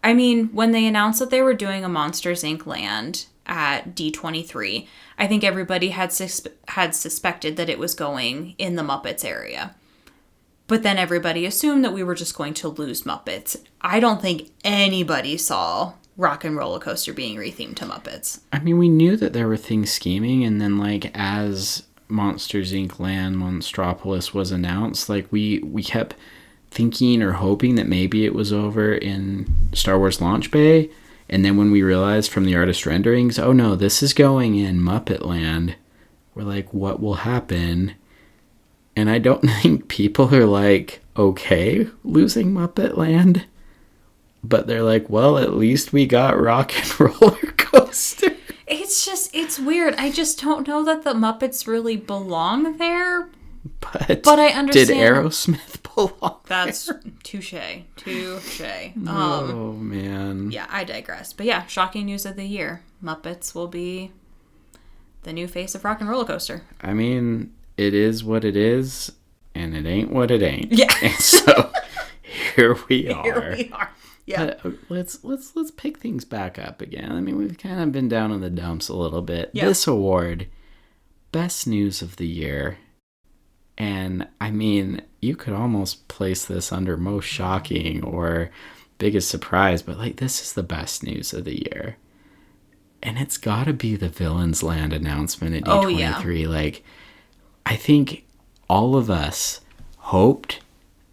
[SPEAKER 2] I mean, when they announced that they were doing a Monsters, Inc. land at D23, I think everybody had suspected that it was going in the Muppets area. But then everybody assumed that we were just going to lose Muppets. I don't think anybody saw Rock and Roller Coaster being rethemed to Muppets.
[SPEAKER 1] I mean, we knew that there were things scheming, and then, like, as Monsters, Inc. Land Monstropolis was announced, like, we kept thinking or hoping that maybe it was over in Star Wars Launch Bay, and then when we realized from the artist renderings, oh no, this is going in Muppet Land, we're like, what will happen? And I don't think people are, like, okay losing Muppet Land. But they're like, well, at least we got Rock and Roller Coaster.
[SPEAKER 2] It's weird. I just don't know that the Muppets really belong there.
[SPEAKER 1] But
[SPEAKER 2] I understand.
[SPEAKER 1] Did Aerosmith belong
[SPEAKER 2] That's
[SPEAKER 1] there?
[SPEAKER 2] touche.
[SPEAKER 1] Oh, man.
[SPEAKER 2] Yeah, I digress. But yeah, shocking news of the year. Muppets will be the new face of Rock and Roller Coaster.
[SPEAKER 1] I mean, it is what it is, and it ain't what it ain't.
[SPEAKER 2] Yeah.
[SPEAKER 1] And so here we are.
[SPEAKER 2] Here we are. Yeah.
[SPEAKER 1] Let's pick things back up again. I mean, we've kind of been down in the dumps a little bit.
[SPEAKER 2] Yeah.
[SPEAKER 1] This award, Best News of the Year. And, I mean, you could almost place this under most shocking or biggest surprise, but, like, this is the best news of the year. And it's got to be the Villains Land announcement at D23.
[SPEAKER 2] Oh, yeah.
[SPEAKER 1] Like, I think all of us hoped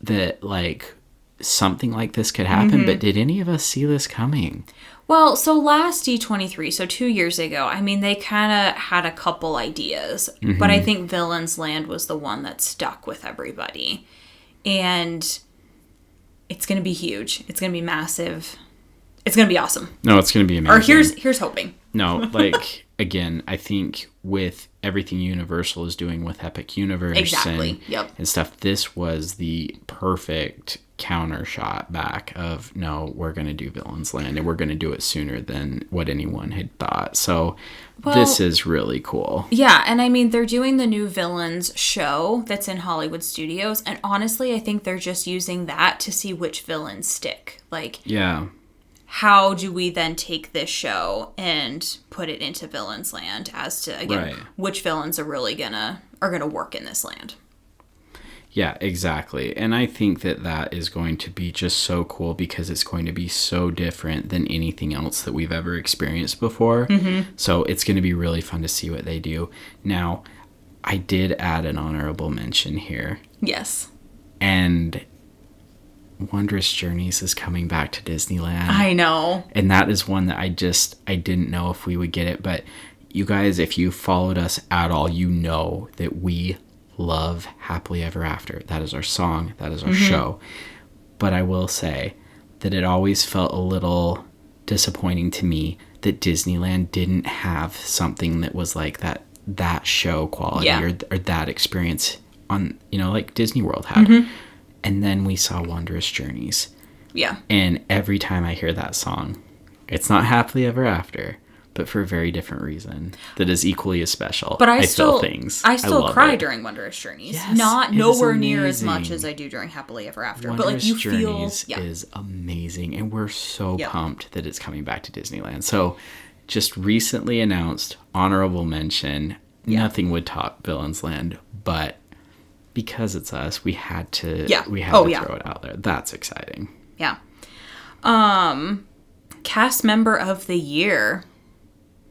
[SPEAKER 1] that, like, something like this could happen, but did any of us see this coming?
[SPEAKER 2] Well, so last D23, so 2 years ago, I mean, they kind of had a couple ideas, but I think Villains Land was the one that stuck with everybody. And It's going to be huge. It's going to be massive. It's going to be awesome.
[SPEAKER 1] No, it's going to be amazing.
[SPEAKER 2] Or here's hoping.
[SPEAKER 1] No, like, again, I think with everything Universal is doing with Epic Universe and stuff, this was the perfect counter shot back of, no, we're going to do Villain's Land, and we're going to do it sooner than what anyone had thought. So this is really cool.
[SPEAKER 2] Yeah, and I mean, they're doing the new Villains show that's in Hollywood Studios, and honestly, I think they're just using that to see which villains stick. Like,
[SPEAKER 1] yeah.
[SPEAKER 2] How do we then take this show and put it into Villain's Land as to, again, which villains are really gonna work in this land?
[SPEAKER 1] Yeah, exactly. And I think that is going to be just so cool because it's going to be so different than anything else that we've ever experienced before. Mm-hmm. So it's going to be really fun to see what they do. Now, I did add an honorable mention here.
[SPEAKER 2] Yes.
[SPEAKER 1] And Wondrous Journeys is coming back to Disneyland.
[SPEAKER 2] I know.
[SPEAKER 1] And that is one that I didn't know if we would get it. But you guys, if you followed us at all, you know that we love Happily Ever After. That is our song. That is our show. But I will say that it always felt a little disappointing to me that Disneyland didn't have something that was like that show quality or that experience on, like Disney World had. Mm-hmm. And then we saw Wondrous Journeys.
[SPEAKER 2] Yeah.
[SPEAKER 1] And every time I hear that song, it's not Happily Ever After, but for a very different reason that is equally as special.
[SPEAKER 2] But I
[SPEAKER 1] still
[SPEAKER 2] cry during Wondrous Journeys.
[SPEAKER 1] Yes,
[SPEAKER 2] Nowhere near as much as I do during Happily Ever After.
[SPEAKER 1] Wondrous
[SPEAKER 2] but like you
[SPEAKER 1] Journeys is amazing, and we're so pumped that it's coming back to Disneyland. So just recently announced, honorable mention, nothing would top Villain's Land, but because it's us, we had to throw it out there. That's exciting.
[SPEAKER 2] Yeah. Cast member of the year.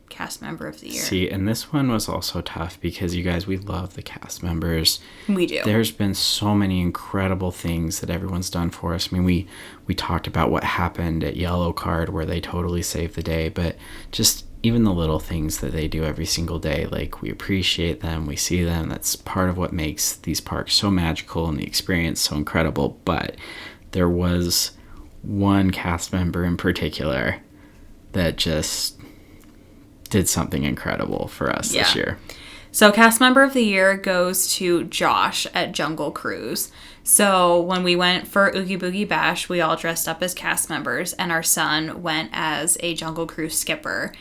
[SPEAKER 1] See, and this one was also tough because you guys, we love the cast members.
[SPEAKER 2] We do.
[SPEAKER 1] There's been so many incredible things that everyone's done for us. I mean, we talked about what happened at Yellow Card where they totally saved the day, but just even the little things that they do every single day, like we appreciate them, we see them. That's part of what makes these parks so magical and the experience so incredible. But there was one cast member in particular that just did something incredible for us this year.
[SPEAKER 2] So cast member of the year goes to Josh at Jungle Cruise. So when we went for Oogie Boogie Bash, we all dressed up as cast members, and our son went as a Jungle Cruise skipper.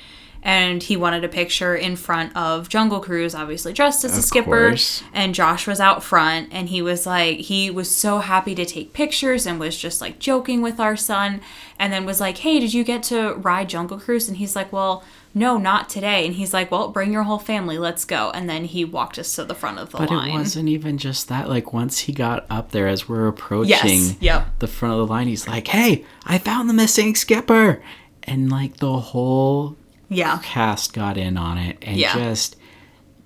[SPEAKER 2] And he wanted a picture in front of Jungle Cruise, obviously dressed as a skipper. Course. And Josh was out front, and he was so happy to take pictures and was just like joking with our son. And then was like, hey, did you get to ride Jungle Cruise? And he's like, well, no, not today. And he's like, well, bring your whole family, let's go. And then he walked us to the front of the line.
[SPEAKER 1] But it wasn't even just that. Like, once he got up there, as we're approaching the front of the line, he's like, hey, I found the missing skipper. And like the whole cast got in on it and just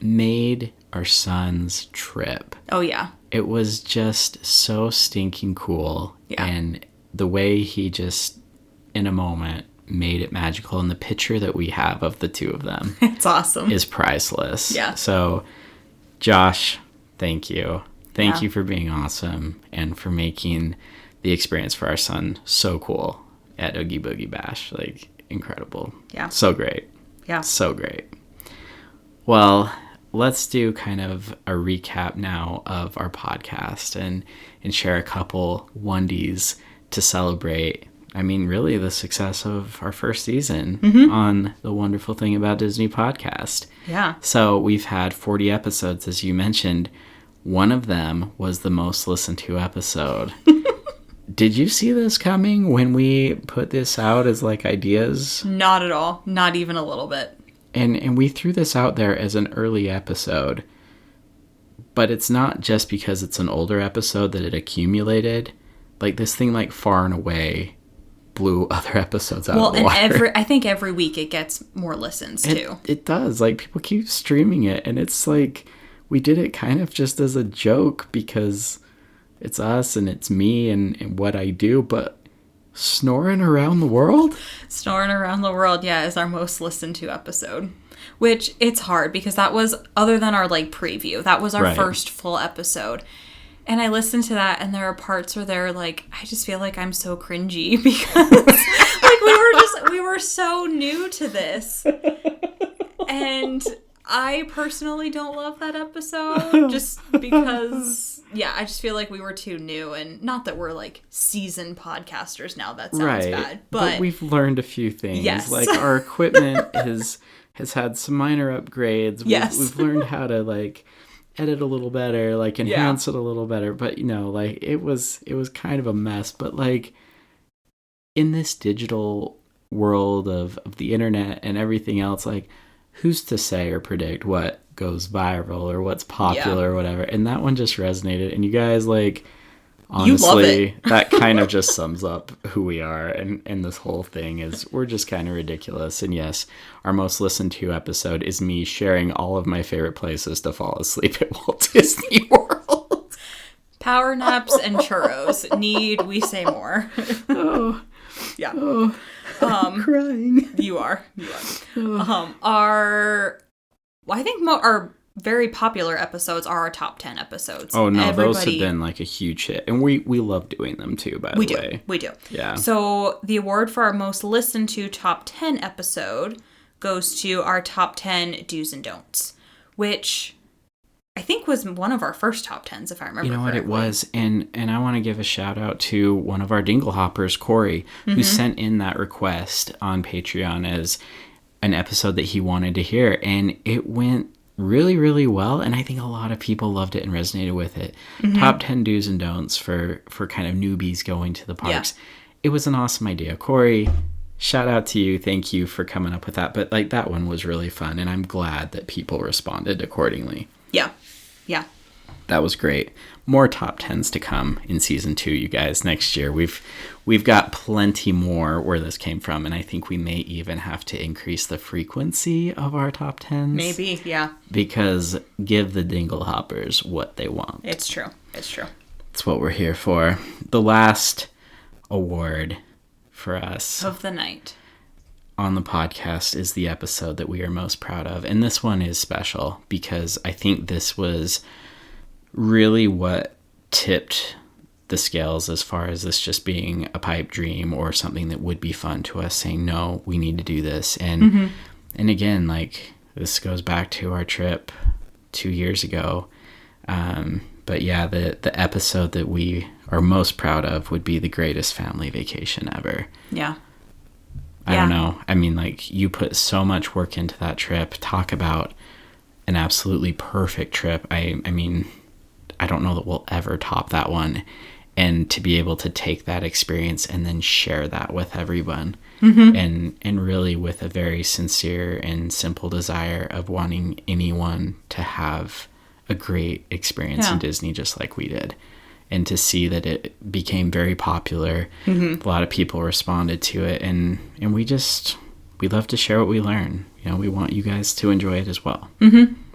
[SPEAKER 1] made our son's trip.
[SPEAKER 2] Oh, yeah.
[SPEAKER 1] It was just so stinking cool. Yeah. And the way he just, in a moment, made it magical. And the picture that we have of the two of them
[SPEAKER 2] it's awesome,
[SPEAKER 1] is priceless.
[SPEAKER 2] Yeah.
[SPEAKER 1] So, Josh, thank you. Thank you for being awesome and for making the experience for our son so cool at Oogie Boogie Bash. Like, incredible.
[SPEAKER 2] Yeah.
[SPEAKER 1] So great.
[SPEAKER 2] Yeah.
[SPEAKER 1] So great. Well, let's do kind of a recap now of our podcast and share a couple Wondies to celebrate. I mean, really the success of our first season on the Wonderful Thing About Disney podcast.
[SPEAKER 2] Yeah.
[SPEAKER 1] So we've had 40 episodes, as you mentioned. One of them was the most listened to episode. Did you see this coming when we put this out as like ideas?
[SPEAKER 2] Not at all. Not even a little bit.
[SPEAKER 1] And we threw this out there as an early episode. But it's not just because it's an older episode that it accumulated. Like, this thing, like, far and away blew other episodes out of the water.
[SPEAKER 2] I think every week it gets more listens, too.
[SPEAKER 1] It does. Like, people keep streaming it. And it's like, we did it kind of just as a joke because it's us and it's me and what I do. But Snoring Around the World?
[SPEAKER 2] Snoring Around the World, is our most listened to episode. Which, it's hard because that was, other than our, like, preview, that was our first full episode. And I listened to that, and there are parts where they're like, I just feel like I'm so cringy because like we were so new to this. And I personally don't love that episode just because, yeah, I just feel like we were too new. And not that we're like seasoned podcasters now. That sounds bad. But
[SPEAKER 1] we've learned a few things.
[SPEAKER 2] Yes.
[SPEAKER 1] Like our equipment has had some minor upgrades.
[SPEAKER 2] Yes.
[SPEAKER 1] We've learned how to like edit a little better, like enhance it a little better. But, like it was kind of a mess. But like in this digital world of the internet and everything else, like who's to say or predict what goes viral or what's popular or whatever. And that one just resonated. And you guys, like, honestly, that kind of just sums up who we are. And this whole thing is we're just kind of ridiculous. And yes, our most listened to episode is me sharing all of my favorite places to fall asleep at Walt Disney World.
[SPEAKER 2] Power naps and churros. Need we say more?
[SPEAKER 1] Oh.
[SPEAKER 2] Yeah.
[SPEAKER 1] Oh. I'm crying.
[SPEAKER 2] You are. I think our very popular episodes are our top 10 episodes.
[SPEAKER 1] Oh no, those have been like a huge hit, and we love doing them too. By the way,
[SPEAKER 2] we do.
[SPEAKER 1] Yeah.
[SPEAKER 2] So the award for our most listened to top 10 episode goes to our top 10 do's and don'ts, which I think was one of our first top 10s, if I remember correctly.
[SPEAKER 1] You know what it was? And I want to give a shout out to one of our Dinglehoppers, Corey, who sent in that request on Patreon as an episode that he wanted to hear. And it went really, really well. And I think a lot of people loved it and resonated with it. Top 10 do's and don'ts for kind of newbies going to the parks. Yeah. It was an awesome idea. Corey, shout out to you. Thank you for coming up with that. But like that one was really fun. And I'm glad that people responded accordingly.
[SPEAKER 2] Yeah. Yeah.
[SPEAKER 1] That was great. More top 10s to come in season 2, you guys, next year. We've got plenty more where this came from, and I think we may even have to increase the frequency of our top 10s.
[SPEAKER 2] Maybe, yeah.
[SPEAKER 1] Because give the Dinglehoppers what they want.
[SPEAKER 2] It's true. It's
[SPEAKER 1] what we're here for. The last award for us
[SPEAKER 2] of the night
[SPEAKER 1] on the podcast is the episode that we are most proud of. And this one is special because I think this was really what tipped the scales as far as this just being a pipe dream or something that would be fun to us, saying, no, we need to do this. And and again, like this goes back to our trip 2 years ago. But yeah, the episode that we are most proud of would be the greatest family vacation ever.
[SPEAKER 2] Yeah.
[SPEAKER 1] I don't know. I mean, like, you put so much work into that trip. Talk about an absolutely perfect trip. I mean, I don't know that we'll ever top that one. And to be able to take that experience and then share that with everyone. And really with a very sincere and simple desire of wanting anyone to have a great experience in Disney just like we did. And to see that it became very popular. A lot of people responded to it. And we love to share what we learn. You know, we want you guys to enjoy it as well.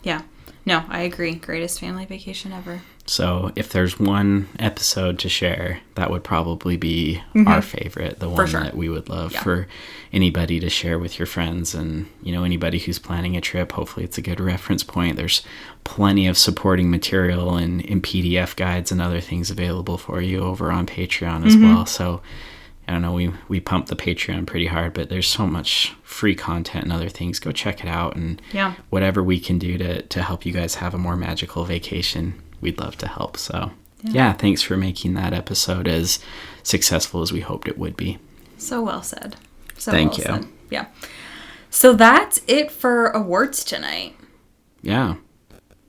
[SPEAKER 2] Yeah. No, I agree. Greatest family vacation ever.
[SPEAKER 1] So if there's one episode to share, that would probably be our favorite. The one that we would love for anybody to share with your friends. And, you know, anybody who's planning a trip, hopefully it's a good reference point. There's plenty of supporting material and PDF guides and other things available for you over on Patreon as well. So I don't know, we pump the Patreon pretty hard, but there's so much free content and other things. Go check it out, and whatever we can do to help you guys have a more magical vacation, we'd love to help. So yeah, thanks for making that episode as successful as we hoped it would be.
[SPEAKER 2] So well said.
[SPEAKER 1] Thank you.
[SPEAKER 2] Yeah. So that's it for awards tonight.
[SPEAKER 1] Yeah.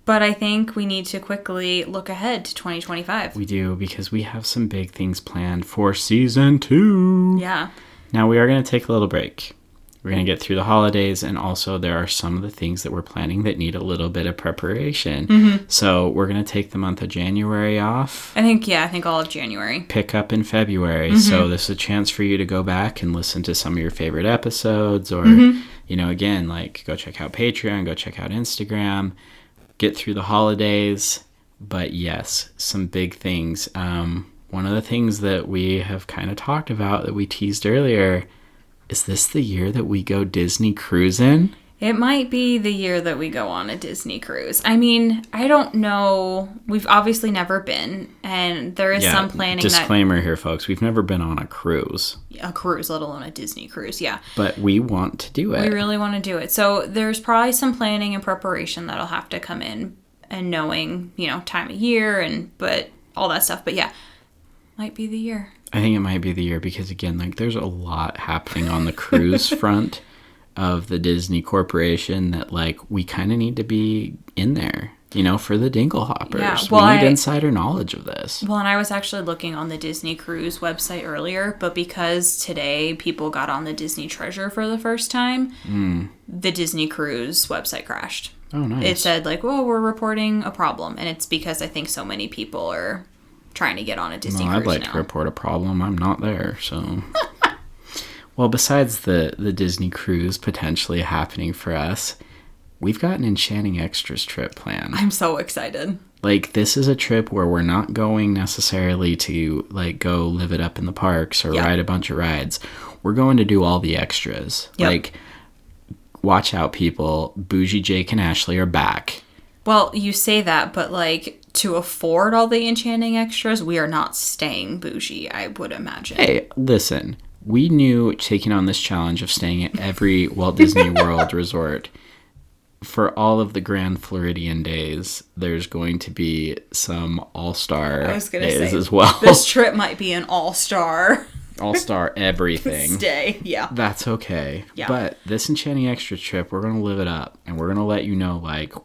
[SPEAKER 2] But I think we need to quickly look ahead to 2025.
[SPEAKER 1] We do, because we have some big things planned for season 2.
[SPEAKER 2] Yeah.
[SPEAKER 1] Now, we are going to take a little break. We're going to get through the holidays, and also there are some of the things that we're planning that need a little bit of preparation. So we're going to take the month of January off.
[SPEAKER 2] I think all of January.
[SPEAKER 1] Pick up in February. So this is a chance for you to go back and listen to some of your favorite episodes, or, you know, again, like go check out Patreon, go check out Instagram. Get through the holidays. But yes, some big things. One of the things that we have kind of talked about that we teased earlier, is this the year that we go Disney cruising?
[SPEAKER 2] It might be the year that we go on a Disney cruise. I mean, I don't know. We've obviously never been, and there is some planning.
[SPEAKER 1] Disclaimer here, folks. We've never been on a cruise.
[SPEAKER 2] A cruise, let alone a Disney cruise, yeah.
[SPEAKER 1] But we want to do it.
[SPEAKER 2] We really want to do it. So there's probably some planning and preparation that'll have to come in, and knowing, time of year but all that stuff. But yeah, might be the year.
[SPEAKER 1] I think it might be the year because, again, there's a lot happening on the cruise front of the Disney Corporation that, we kind of need to be in there, for the Dinglehoppers. Yeah, we need insider knowledge of this.
[SPEAKER 2] Well, and I was actually looking on the Disney Cruise website earlier, but because today people got on the Disney Treasure for the first time, the Disney Cruise website crashed.
[SPEAKER 1] Oh, nice.
[SPEAKER 2] It said, we're reporting a problem, and it's because I think so many people are trying to get on a Disney cruise
[SPEAKER 1] I'd like to report a problem. I'm not there, so... Well, besides the Disney cruise potentially happening for us, we've got an Enchanting Extras trip planned.
[SPEAKER 2] I'm so excited.
[SPEAKER 1] This is a trip where we're not going necessarily to, go live it up in the parks or ride a bunch of rides. We're going to do all the extras.
[SPEAKER 2] Yep.
[SPEAKER 1] Watch out, people. Bougie Jake and Ashley are back.
[SPEAKER 2] Well, you say that, but, to afford all the Enchanting Extras, we are not staying bougie, I would imagine.
[SPEAKER 1] Hey, listen. We knew taking on this challenge of staying at every Walt Disney World resort for all of the Grand Floridian days, there's going to be some all-star days as well.
[SPEAKER 2] This trip might be an all-star.
[SPEAKER 1] All-star everything.
[SPEAKER 2] Stay, yeah.
[SPEAKER 1] That's okay.
[SPEAKER 2] Yeah.
[SPEAKER 1] But this Enchanting Extra trip, we're going to live it up. And we're going to let you know,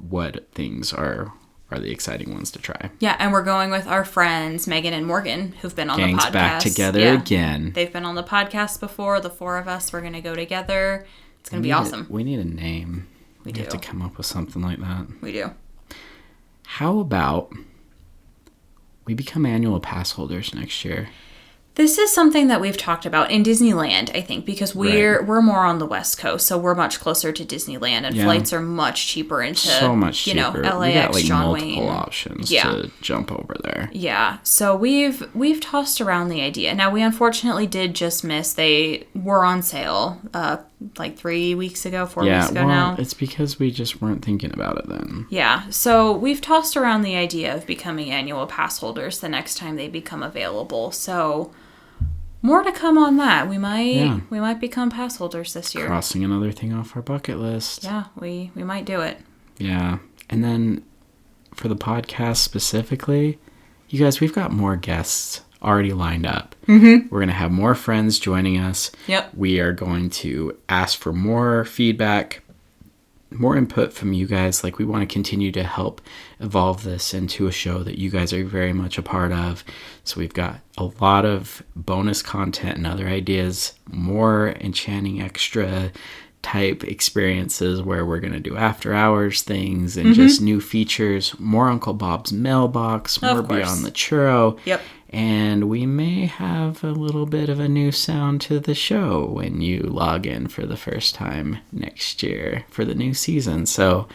[SPEAKER 1] what things are the exciting ones to try.
[SPEAKER 2] Yeah, and we're going with our friends, Megan and Morgan, who've been on the podcast.
[SPEAKER 1] Back together again.
[SPEAKER 2] They've been on the podcast before. The four of us, we're going to go together. It's going to be awesome.
[SPEAKER 1] We need a name.
[SPEAKER 2] We
[SPEAKER 1] have to come up with something like that.
[SPEAKER 2] We do.
[SPEAKER 1] How about we become annual pass holders next year?
[SPEAKER 2] This is something that we've talked about in Disneyland, I think, because we're more on the West Coast, so we're much closer to Disneyland, and flights are much cheaper into
[SPEAKER 1] so much cheaper.
[SPEAKER 2] LAX,
[SPEAKER 1] we got
[SPEAKER 2] John
[SPEAKER 1] multiple
[SPEAKER 2] Wayne.
[SPEAKER 1] options to jump over there.
[SPEAKER 2] Yeah, so we've tossed around the idea. Now we unfortunately did just miss. They were on sale 3 weeks ago, 4 weeks ago now.
[SPEAKER 1] It's because we just weren't thinking about it then.
[SPEAKER 2] Yeah, so we've tossed around the idea of becoming annual pass holders the next time they become available. So more to come on that. We might become pass holders this year.
[SPEAKER 1] Crossing another thing off our bucket list.
[SPEAKER 2] Yeah, we might do it.
[SPEAKER 1] Yeah. And then for the podcast specifically, you guys, we've got more guests already lined up. Mm-hmm. We're going to have more friends joining us.
[SPEAKER 2] Yep.
[SPEAKER 1] We are going to ask for more feedback, more input from you guys. We want to continue to help evolve this into a show that you guys are very much a part of. So we've got a lot of bonus content and other ideas, more Enchanting Extra type experiences where we're going to do after hours things and just new features, more Uncle Bob's Mailbox, more Beyond the Churro.
[SPEAKER 2] Yep.
[SPEAKER 1] And we may have a little bit of a new sound to the show when you log in for the first time next year for the new season. So,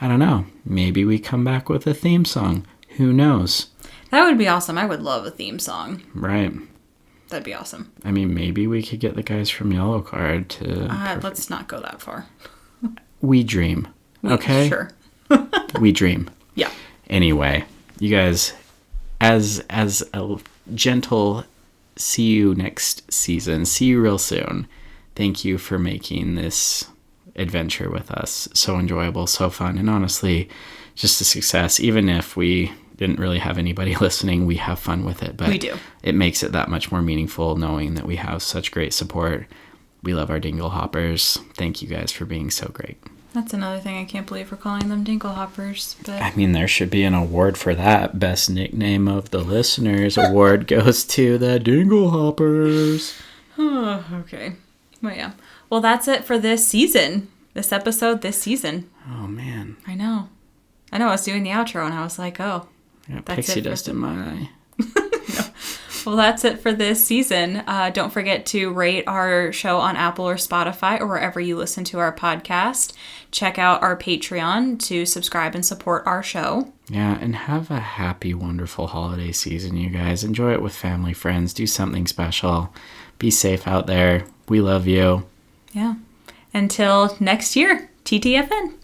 [SPEAKER 1] I don't know. Maybe we come back with a theme song. Who knows?
[SPEAKER 2] That would be awesome. I would love a theme song.
[SPEAKER 1] Right.
[SPEAKER 2] That'd be awesome.
[SPEAKER 1] I mean, maybe we could get the guys from Yellow Card to...
[SPEAKER 2] let's not go that far.
[SPEAKER 1] We dream. Okay?
[SPEAKER 2] Sure.
[SPEAKER 1] We dream.
[SPEAKER 2] Yeah.
[SPEAKER 1] Anyway, you guys... As a gentle see you next season, see you real soon. Thank you for making this adventure with us so enjoyable, so fun, and honestly, just a success. Even if we didn't really have anybody listening, we have fun with it. But
[SPEAKER 2] we do.
[SPEAKER 1] It makes it that much more meaningful knowing that we have such great support. We love our Dinglehoppers. Thank you guys for being so great.
[SPEAKER 2] That's another thing I can't believe we're calling them Dinglehoppers. But
[SPEAKER 1] I mean, there should be an award for that. Best nickname of the listeners award goes to the Dinglehoppers.
[SPEAKER 2] Okay. Well, yeah. Well, that's it for this season. This episode, this season.
[SPEAKER 1] Oh, man.
[SPEAKER 2] I know. I was doing the outro and I was like, oh.
[SPEAKER 1] I got pixie dust in my eye.
[SPEAKER 2] No. Well, that's it for this season. Don't forget to rate our show on Apple or Spotify or wherever you listen to our podcast. Check out our Patreon to subscribe and support our show.
[SPEAKER 1] Yeah, and have a happy, wonderful holiday season, you guys. Enjoy it with family, friends. Do something special. Be safe out there. We love you.
[SPEAKER 2] Yeah. Until next year. TTFN.